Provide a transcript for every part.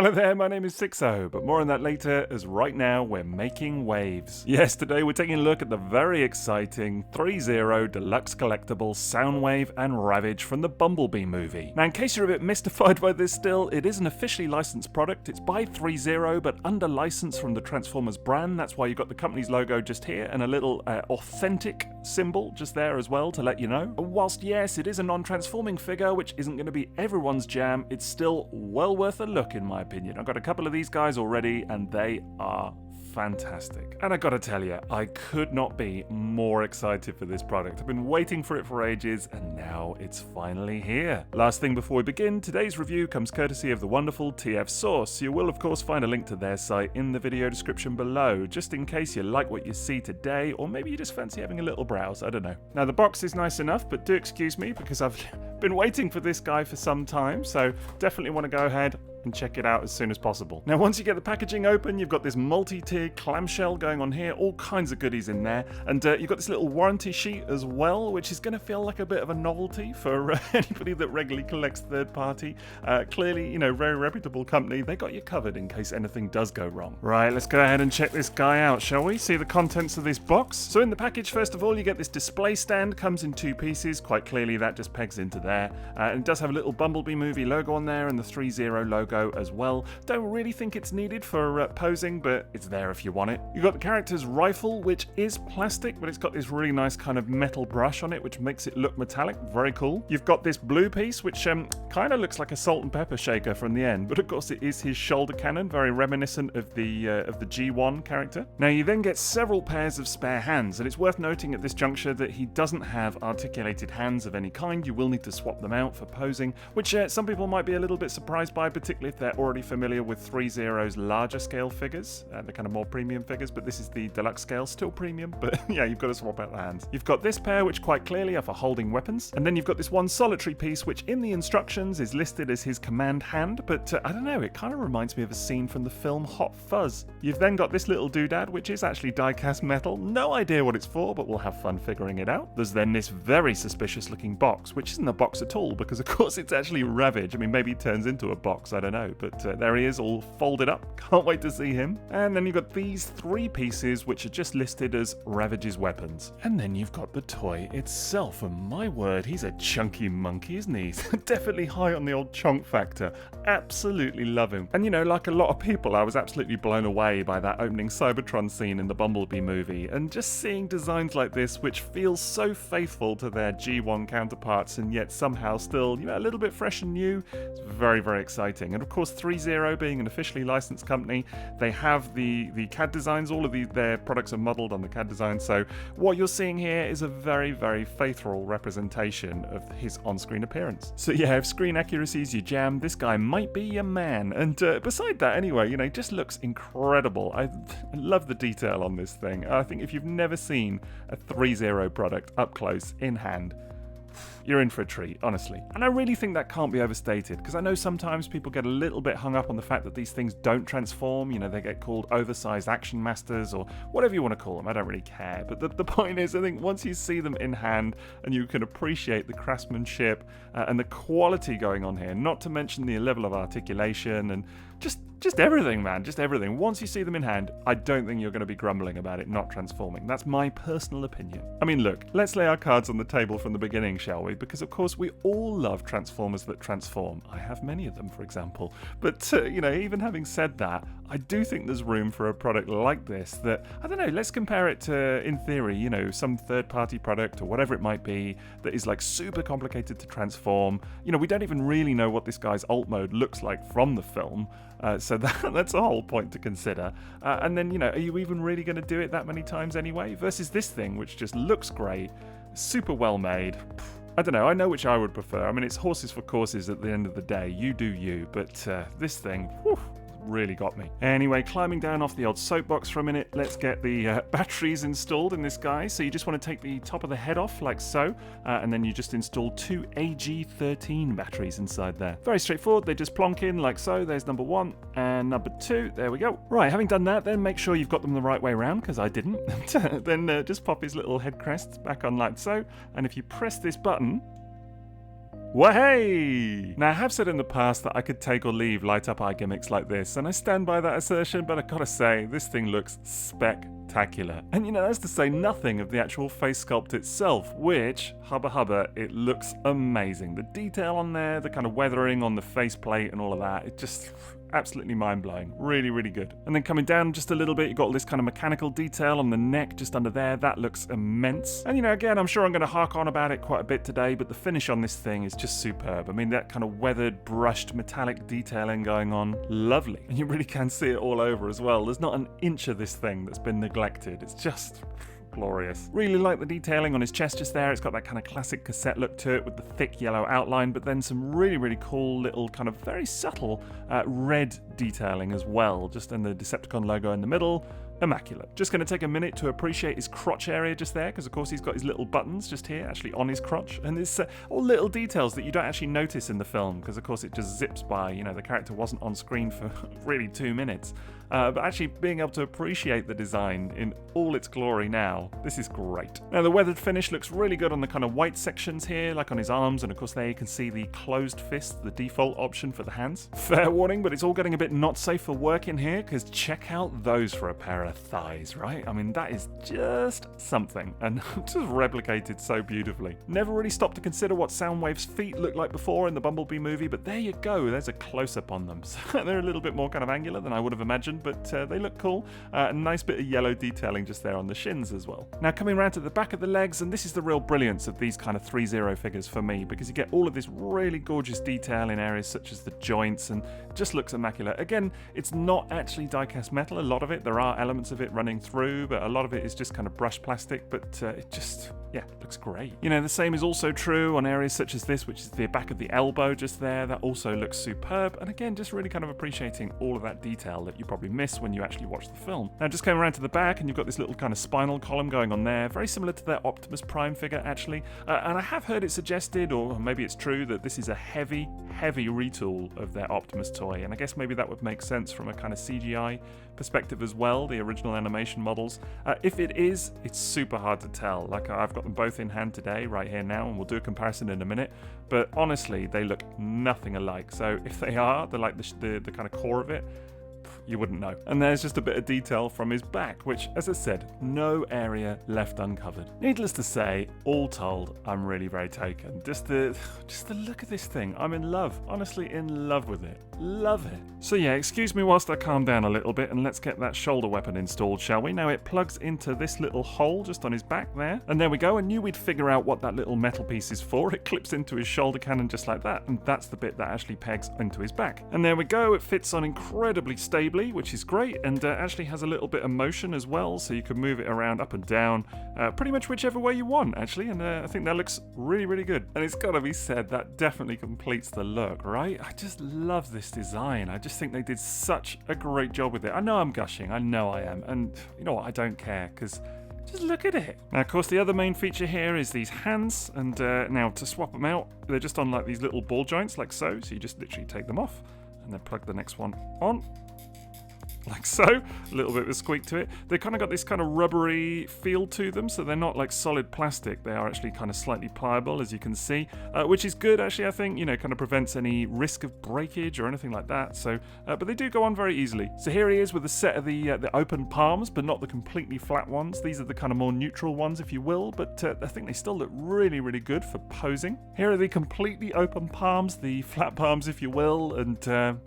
Hello there, my name is Sixo, but more on that later, as right now we're making waves. Yes, today we're taking a look at the very exciting ThreeZero Deluxe Collectible Soundwave and Ravage from the Bumblebee movie. Now, in case you're a bit mystified by this still, it is an officially licensed product. It's by ThreeZero, but under license from the Transformers brand. That's why you've got the company's logo just here and a little authentic symbol just there as well to let you know. Whilst yes, it is a non-transforming figure, which isn't going to be everyone's jam, it's still well worth a look in my opinion. I've got a couple of these guys already and they are fantastic. And I gotta tell you, I could not be more excited for this product. I've been waiting for it for ages and now it's finally here. Last thing before we begin, today's review comes courtesy of the wonderful TF Source. You will of course find a link to their site in the video description below, just in case you like what you see today, or maybe you just fancy having a little browse, I don't know. Now the box is nice enough, but do excuse me because I've been waiting for this guy for some time, so definitely want to go ahead and check it out as soon as possible. Now once you get the packaging open, you've got this multi-tiered clamshell going on here, all kinds of goodies in there, and you've got this little warranty sheet as well, which is going to feel like a bit of a novelty for anybody that regularly collects third party. Clearly, you know, very reputable company, they got you covered in case anything does go wrong. Right, let's go ahead and check this guy out, shall we? See the contents of this box. So in the package, first of all, you get this display stand, comes in two pieces, quite clearly that just pegs into there, and it does have a little Bumblebee movie logo on there and the ThreeZero logo as well. Don't really think it's needed for posing, but it's there if you want it. You've got the character's rifle, which is plastic, but it's got this really nice kind of metal brush on it, which makes it look metallic. Very cool. You've got this blue piece, which kind of looks like a salt and pepper shaker from the end, but of course it is his shoulder cannon, very reminiscent of the G1 character. Now you then get several pairs of spare hands, and it's worth noting at this juncture that he doesn't have articulated hands of any kind. You will need to swap them out for posing, which some people might be a little bit surprised by, particularly if they're already familiar with ThreeZero's larger scale figures, the kind of more premium figures, but this is the deluxe scale, still premium, but yeah, you've got to swap out the hands. You've got this pair, which quite clearly are for holding weapons, and then you've got this one solitary piece, which in the instructions is listed as his command hand, but I don't know, it kind of reminds me of a scene from the film Hot Fuzz. You've then got this little doodad, which is actually die-cast metal, no idea what it's for, but we'll have fun figuring it out. There's then this very suspicious looking box, which isn't a box at all, because of course it's actually Ravage. I mean, maybe it turns into a box, I don't know, but there he is, all folded up. Can't wait to see him. And then you've got these three pieces, which are just listed as Ravage's weapons. And then you've got the toy itself, and my word, he's a chunky monkey, isn't he? Definitely high on the old chunk factor. Absolutely love him. And you know, like a lot of people, I was absolutely blown away by that opening Cybertron scene in the Bumblebee movie, and just seeing designs like this, which feel so faithful to their G1 counterparts, and yet somehow still, you know, a little bit fresh and new, it's very, very exciting. And of course, ThreeZero being an officially licensed company, they have the CAD designs, all of their products are modeled on the CAD designs, so what you're seeing here is a very, very faithful representation of his on-screen appearance. So yeah, if screen accuracy is your jam, this guy might be your man. And beside that anyway, you know, it just looks incredible. I love the detail on this thing. I think if you've never seen a ThreeZero product up close, in hand, you're in for a treat, honestly. And I really think that can't be overstated, because I know sometimes people get a little bit hung up on the fact that these things don't transform, you know, they get called oversized action masters or whatever you want to call them, I don't really care. But the point is, I think once you see them in hand and you can appreciate the craftsmanship and the quality going on here, not to mention the level of articulation and just everything, man, just everything. Once you see them in hand, I don't think you're going to be grumbling about it not transforming. That's my personal opinion. I mean, look, let's lay our cards on the table from the beginning, shall we? Because of course we all love Transformers that transform. I have many of them, for example. But, you know, even having said that, I do think there's room for a product like this that, I don't know, let's compare it to, in theory, you know, some third-party product or whatever it might be that is like super complicated to transform. You know, we don't even really know what this guy's alt mode looks like from the film. So that's a whole point to consider. And then, you know, are you even really going to do it that many times anyway? Versus this thing, which just looks great, super well made. I don't know, I know which I would prefer. I mean, it's horses for courses at the end of the day. You do you. But this thing, whew, really got me. Anyway, climbing down off the old soapbox for a minute, let's get the batteries installed in this guy. So you just want to take the top of the head off like so, and then you just install two AG13 batteries inside there. Very straightforward, they just plonk in like so. There's number one and number two, there we go. Right, having done that, then make sure you've got them the right way around, because I didn't. Then just pop his little head crests back on like so, and if you press this button, Wahey! Now, I have said in the past that I could take or leave light-up eye gimmicks like this, and I stand by that assertion, but I gotta say, this thing looks spectacular. And you know, that's to say nothing of the actual face sculpt itself, which, hubba hubba, it looks amazing. The detail on there, the kind of weathering on the faceplate and all of that, it just... absolutely mind-blowing. Really, really good. And then coming down just a little bit, you've got all this kind of mechanical detail on the neck just under there. That looks immense. And you know, again, I'm sure I'm going to hark on about it quite a bit today, but the finish on this thing is just superb. I mean, that kind of weathered, brushed, metallic detailing going on. Lovely. And you really can see it all over as well. There's not an inch of this thing that's been neglected. It's just... glorious. Really like the detailing on his chest just there. It's got that kind of classic cassette look to it with the thick yellow outline, but then some really, really cool little kind of very subtle red detailing as well, just in the Decepticon logo in the middle. Immaculate. Just going to take a minute to appreciate his crotch area just there, because of course he's got his little buttons just here, actually on his crotch, and there's all little details that you don't actually notice in the film, because of course it just zips by. You know, the character wasn't on screen for really 2 minutes. But actually being able to appreciate the design in all its glory now, this is great. Now the weathered finish looks really good on the kind of white sections here, like on his arms, and of course there you can see the closed fist, the default option for the hands. Fair warning, but it's all getting a bit not safe for work in here, because check out those for a pair of thighs, right? I mean, that is just something, and just replicated so beautifully. Never really stopped to consider what Soundwave's feet looked like before in the Bumblebee movie, but there you go, there's a close-up on them. So they're a little bit more kind of angular than I would have imagined, but they look cool. A nice bit of yellow detailing just there on the shins as well. Now coming around to the back of the legs, and this is the real brilliance of these kind of ThreeZero figures for me, because you get all of this really gorgeous detail in areas such as the joints, and it just looks immaculate. Again, it's not actually die-cast metal, a lot of it. There are elements of it running through, but a lot of it is just kind of brushed plastic, but it just... yeah, looks great. You know, the same is also true on areas such as this, which is the back of the elbow just there. That also looks superb. And again, just really kind of appreciating all of that detail that you probably miss when you actually watch the film. Now, just coming around to the back, and you've got this little kind of spinal column going on there. Very similar to their Optimus Prime figure, actually. And I have heard it suggested, or maybe it's true, that this is a heavy, heavy retool of their Optimus toy. And I guess maybe that would make sense from a kind of CGI perspective as well, the original animation models. If it is, it's super hard to tell. Like, I've got them both in hand today, right here now, and we'll do a comparison in a minute, but honestly, they look nothing alike. So if they are, they're like the kind of core of it, you wouldn't know. And there's just a bit of detail from his back, which, as I said, no area left uncovered. Needless to say, all told, I'm really very taken. Just the look of this thing, I'm in love. Honestly, in love with it. Love it. So yeah, excuse me whilst I calm down a little bit, and let's get that shoulder weapon installed, shall we? Now it plugs into this little hole just on his back there. And there we go. I knew we'd figure out what that little metal piece is for. It clips into his shoulder cannon just like that, and that's the bit that actually pegs into his back. And there we go. It fits on incredibly stably, which is great, and actually has a little bit of motion as well, so you can move it around up and down, pretty much whichever way you want, actually, and I think that looks really, really good. And it's got to be said, that definitely completes the look, right? I just love this design. I just think they did such a great job with it. I know I'm gushing, I know I am, and you know what, I don't care, because just look at it. Now, of course, the other main feature here is these hands, and now to swap them out, they're just on like these little ball joints, like so you just literally take them off, and then plug the next one on. Like so, a little bit of a squeak to it. They kind of got this kind of rubbery feel to them, so they're not like solid plastic. They are actually kind of slightly pliable, as you can see, which is good, actually, I think. You know, kind of prevents any risk of breakage or anything like that. So, but they do go on very easily. So here he is with a set of the open palms, but not the completely flat ones. These are the kind of more neutral ones, if you will, but I think they still look really, really good for posing. Here are the completely open palms, the flat palms, if you will, and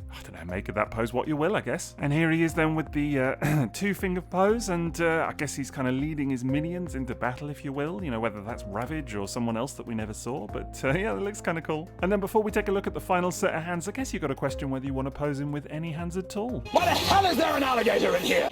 I don't know, make of that pose what you will, I guess. And here he is then with the two-finger pose, and I guess he's kind of leading his minions into battle, if you will. You know, whether that's Ravage or someone else that we never saw, but yeah, it looks kind of cool. And then before we take a look at the final set of hands, I guess you've got to question whether you want to pose him with any hands at all. Why the hell is there an alligator in here?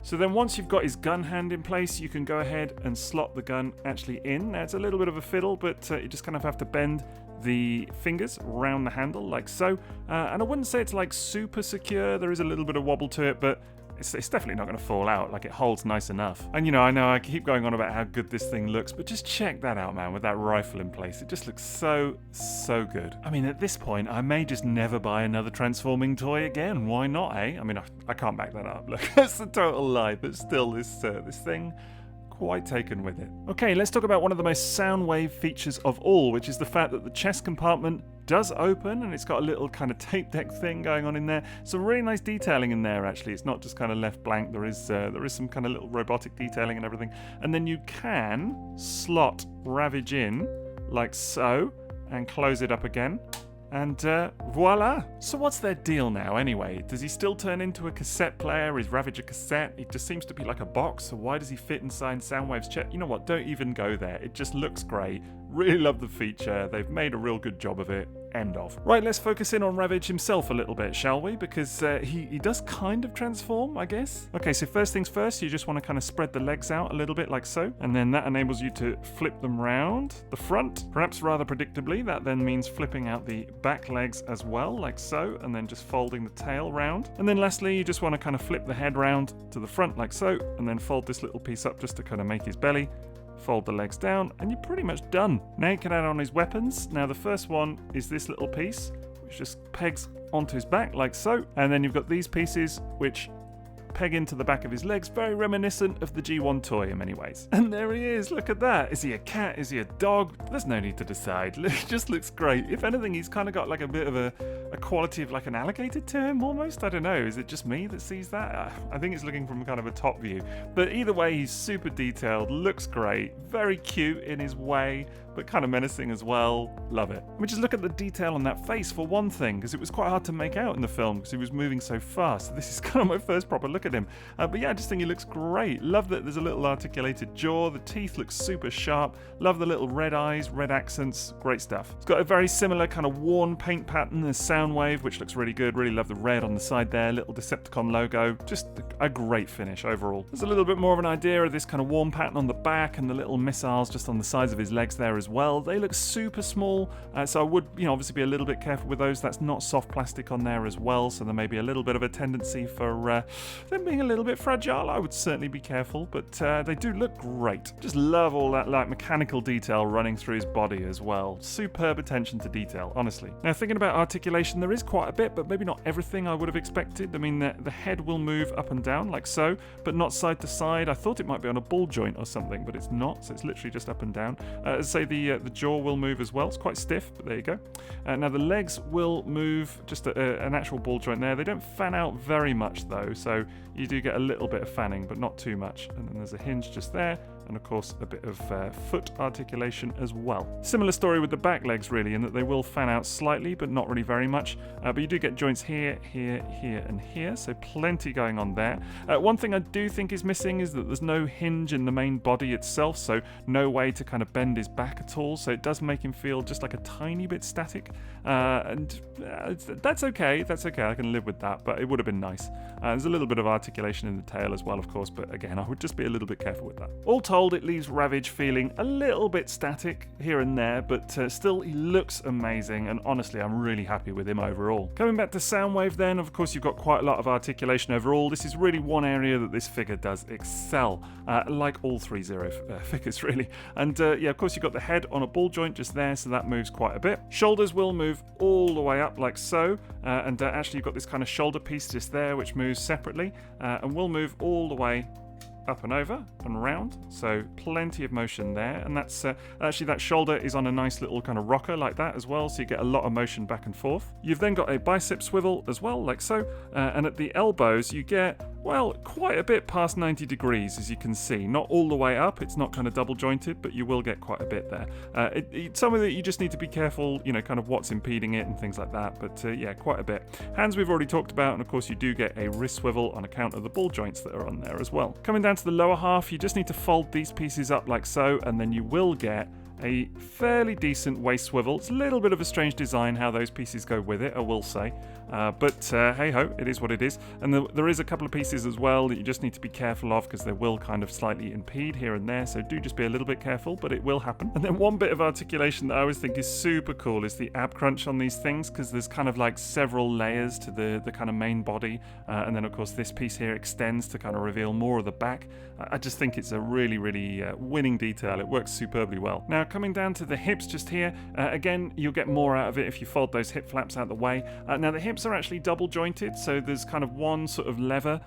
So then once you've got his gun hand in place, you can go ahead and slot the gun actually in. Now, it's a little bit of a fiddle, but you just kind of have to bend the fingers around the handle like so. And I wouldn't say it's like super secure. There is a little bit of wobble to it, but it's definitely not going to fall out. Like, it holds nice enough. And you know, I know I keep going on about how good this thing looks, but just check that out, man, with that rifle in place. It just looks so good. I mean, at this point, I may just never buy another transforming toy again. Why not, eh? I mean, I can't back that up. Look, that's a total lie, but still, this thing, quite taken with it. Okay, let's talk about one of the most Soundwave features of all, which is the fact that the chest compartment does open, and it's got a little kind of tape deck thing going on in there. Some really nice detailing in there, actually. It's not just kind of left blank. There is some kind of little robotic detailing and everything. And then you can slot Ravage in like so and close it up again. And voila! So what's their deal now anyway? Does he still turn into a cassette player? Is Ravage a cassette? He just seems to be like a box, so why does he fit inside Soundwave's chest? You know what, don't even go there. It just looks great. Really love the feature. They've made a real good job of it. End of. Right, let's focus in on Ravage himself a little bit, shall we? Because he does kind of transform, I guess. Okay, so first things first, you just want to kind of spread the legs out a little bit like so, and then that enables you to flip them round the front. Perhaps rather predictably, that then means flipping out the back legs as well, like so, and then just folding the tail round. And then lastly, you just want to kind of flip the head round to the front like so, and then fold this little piece up just to kind of make his belly. Fold the legs down, and you're pretty much done. Now you can add on his weapons. Now the first one is this little piece, which just pegs onto his back like so. And then you've got these pieces, which peg into the back of his legs, very reminiscent of the G1 toy in many ways. And there he is, look at that. Is he a cat? Is he a dog? There's no need to decide. It just looks great. If anything, he's kind of got like a bit of a quality of like an alligator to him almost. I don't know, is it just me that sees that? I think it's looking from kind of a top view. But either way, he's super detailed, looks great, very cute in his way, but kind of menacing as well. Love it. I mean, just look at the detail on that face for one thing, because it was quite hard to make out in the film because he was moving so fast. This is kind of my first proper look at him. But yeah, I just think he looks great. Love that there's a little articulated jaw. The teeth look super sharp. Love the little red eyes, red accents. Great stuff. It's got a very similar kind of worn paint pattern as Soundwave, which looks really good. Really love the red on the side there. Little Decepticon logo. Just a great finish overall. There's a little bit more of an idea of this kind of worn pattern on the back and the little missiles just on the sides of his legs there as well. They look super small, so I would, obviously be a little bit careful with those. That's not soft plastic on there as well, so there may be a little bit of a tendency for them being a little bit fragile. I would certainly be careful, but they do look great. Just love all that like mechanical detail running through his body as well. Superb attention to detail, honestly. Now thinking about articulation, there is quite a bit, but maybe not everything I would have expected. I mean, the head will move up and down like so, but not side to side. I thought it might be on a ball joint or something, but it's not, so it's literally just up and down. As I say, the jaw will move as well. It's quite stiff, but there you go. Now the legs will move, just an actual ball joint there. They don't fan out very much though, so you do get a little bit of fanning, but not too much. And then there's a hinge just there, and of course a bit of foot articulation as well. Similar story with the back legs really, in that they will fan out slightly, but not really very much. But you do get joints here, here, here, and here, so plenty going on there. One thing I do think is missing is that there's no hinge in the main body itself, so no way to kind of bend his back at all, so it does make him feel just like a tiny bit static. And that's okay, I can live with that, but it would have been nice. There's a little bit of articulation in the tail as well, of course, but again, I would just be a little bit careful with that. All told, it leaves Ravage feeling a little bit static here and there, but still he looks amazing, and honestly I'm really happy with him overall. Coming back to Soundwave then, of course you've got quite a lot of articulation overall. This is really one area that this figure does excel, like all ThreeZero figures really. And yeah, of course you've got the head on a ball joint just there, so that moves quite a bit. Shoulders will move all the way up like so, and actually you've got this kind of shoulder piece just there which moves separately, and will move all the way up and over and round, so plenty of motion there. And that's actually that shoulder is on a nice little kind of rocker like that as well, so you get a lot of motion back and forth. You've then got a bicep swivel as well, like so, and at the elbows you get, well, quite a bit past 90 degrees, as you can see. Not all the way up, it's not kind of double jointed, but you will get quite a bit there. It's something that you just need to be careful, kind of what's impeding it and things like that, but yeah, quite a bit. Hands we've already talked about, and of course you do get a wrist swivel on account of the ball joints that are on there as well. Coming down to the lower half, you just need to fold these pieces up like so, and then you will get a fairly decent waist swivel. It's a little bit of a strange design how those pieces go with it, I will say, but hey ho, it is what it is. And there is a couple of pieces as well that you just need to be careful of, because they will kind of slightly impede here and there, so do just be a little bit careful, but it will happen. And then one bit of articulation that I always think is super cool is the ab crunch on these things, because there's kind of like several layers to the kind of main body, and then of course this piece here extends to kind of reveal more of the back. I just think it's a really winning detail. It works superbly well. Now coming down to the hips just here, again, you'll get more out of it if you fold those hip flaps out the way. Now, the hips are actually double jointed, so there's kind of one sort of lever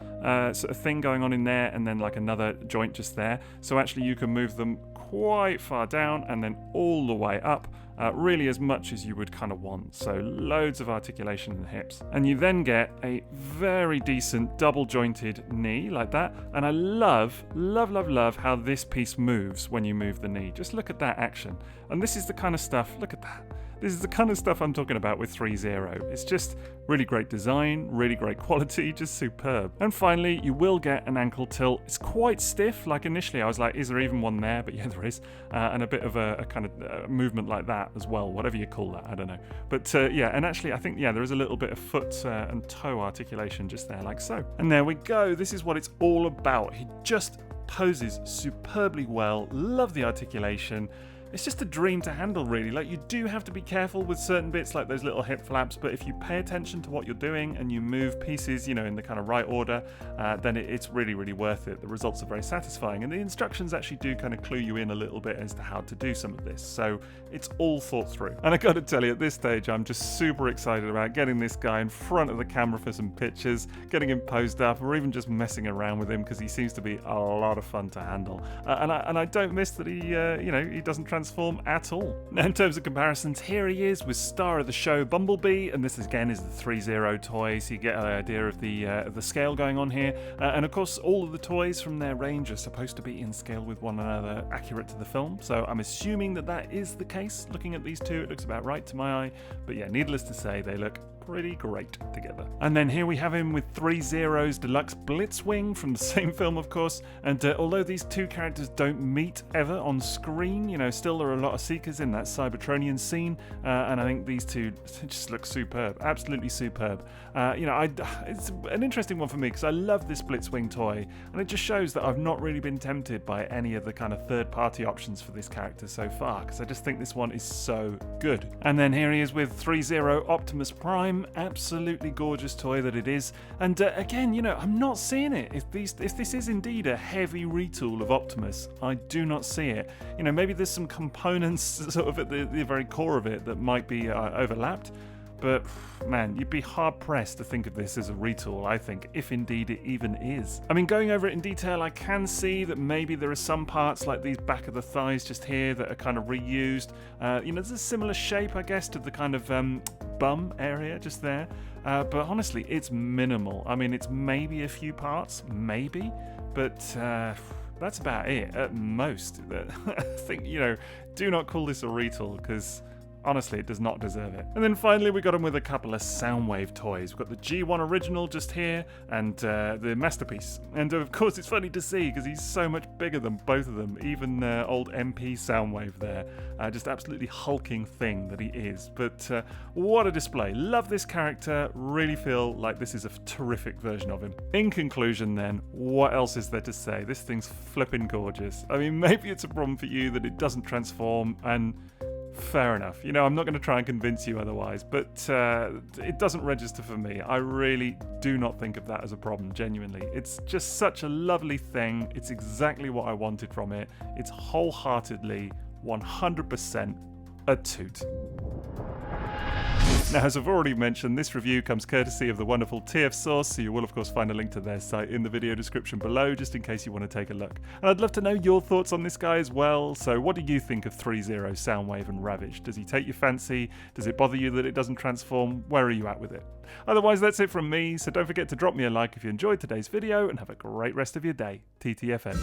sort of thing going on in there, and then like another joint just there. So actually you can move them quite far down and then all the way up, really as much as you would kind of want. So loads of articulation in the hips. And you then get a very decent double jointed knee like that. And I love, love, love, love how this piece moves when you move the knee. Just look at that action. And this is the kind of stuff, look at that. This is the kind of stuff I'm talking about with ThreeZero. It's just really great design, really great quality, just superb. And finally, you will get an ankle tilt. It's quite stiff. Like initially I was like, is there even one there? But yeah, there is. And a bit of a kind of movement like that as well, whatever you call that, I don't know. But yeah, and actually I think, yeah, there is a little bit of foot and toe articulation just there, like so. And there we go. This is what it's all about. He just poses superbly well. Love the articulation. It's just a dream to handle, really. Like, you do have to be careful with certain bits, like those little hip flaps, but if you pay attention to what you're doing and you move pieces, you know, in the kind of right order, then it's really, really worth it. The results are very satisfying, and the instructions actually do kind of clue you in a little bit as to how to do some of this, so it's all thought through. And I gotta tell you, at this stage, I'm just super excited about getting this guy in front of the camera for some pictures, getting him posed up, or even just messing around with him, because he seems to be a lot of fun to handle. And I don't miss that he, you know, he doesn't transform at all. Now, in terms of comparisons, here he is with star of the show Bumblebee, and this again is the ThreeZero toy, so you get an idea of the scale going on here. And of course, all of the toys from their range are supposed to be in scale with one another, accurate to the film. So I'm assuming that that is the case. Looking at these two, it looks about right to my eye. But yeah, needless to say, they look pretty great together. And then here we have him with ThreeZero's Deluxe Blitz wing from the same film, of course. And although these two characters don't meet ever on screen, you know, still there are a lot of seekers in that Cybertronian scene. And I think these two just look superb, absolutely superb. You know, it's an interesting one for me because I love this Blitz wing toy, and it just shows that I've not really been tempted by any of the kind of third-party options for this character so far, because I just think this one is so good. And then here he is with ThreeZero Optimus Prime. Absolutely gorgeous toy that it is. And again, you know, I'm not seeing it. If this is indeed a heavy retool of Optimus, I do not see it. You know, maybe there's some components sort of at the very core of it that might be overlapped. But man, you'd be hard pressed to think of this as a retool, I think, if indeed it even is. I mean, going over it in detail, I can see that maybe there are some parts like these back of the thighs just here that are kind of reused. You know, there's a similar shape, I guess, to the kind of bum area just there. But honestly, it's minimal. I mean, it's maybe a few parts, maybe, but that's about it at most. I think, you know, do not call this a retool, because honestly, it does not deserve it. And then finally, we got him with a couple of Soundwave toys. We've got the G1 original just here, and the Masterpiece. And of course, it's funny to see because he's so much bigger than both of them. Even old MP Soundwave there. Just absolutely hulking thing that he is. But what a display. Love this character. Really feel like this is a terrific version of him. In conclusion then, what else is there to say? This thing's flipping gorgeous. I mean, maybe it's a problem for you that it doesn't transform, and fair enough. You know, I'm not going to try and convince you otherwise, but it doesn't register for me. I really do not think of that as a problem, genuinely. It's just such a lovely thing. It's exactly what I wanted from it. It's wholeheartedly, 100% a toot. Now, as I've already mentioned, this review comes courtesy of the wonderful TF Source, so you will of course find a link to their site in the video description below, just in case you want to take a look. And I'd love to know your thoughts on this guy as well. So what do you think of ThreeZero, Soundwave and Ravage? Does he take your fancy? Does it bother you that it doesn't transform? Where are you at with it? Otherwise, that's it from me, so don't forget to drop me a like if you enjoyed today's video, and have a great rest of your day. TTFN.